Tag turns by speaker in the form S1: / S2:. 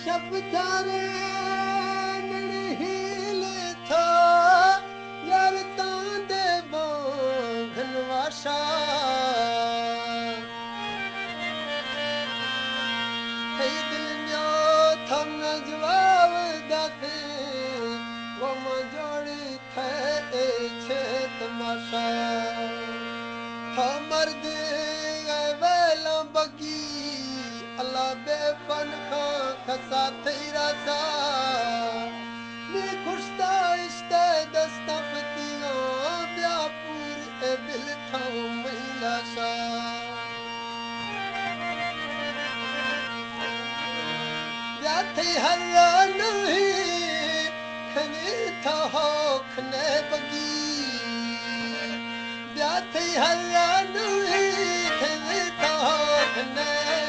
S1: शब्दारे नड़हीले था यार तांदे घनवाशा कई दिल जो थम न जवाब दाते वो जोड़ी थे छे तमाशा था मर्द वेला बगी अल्लाह बेफन खां खसा तेरा सा मैं खुशता इश्ते दस्ता फतिया ब्यापुर ए दिल था महिला सा ब्याथे हर्रा नहीं खने था हो खने बगी ब्याथे हर्रा नहीं खने था हो खने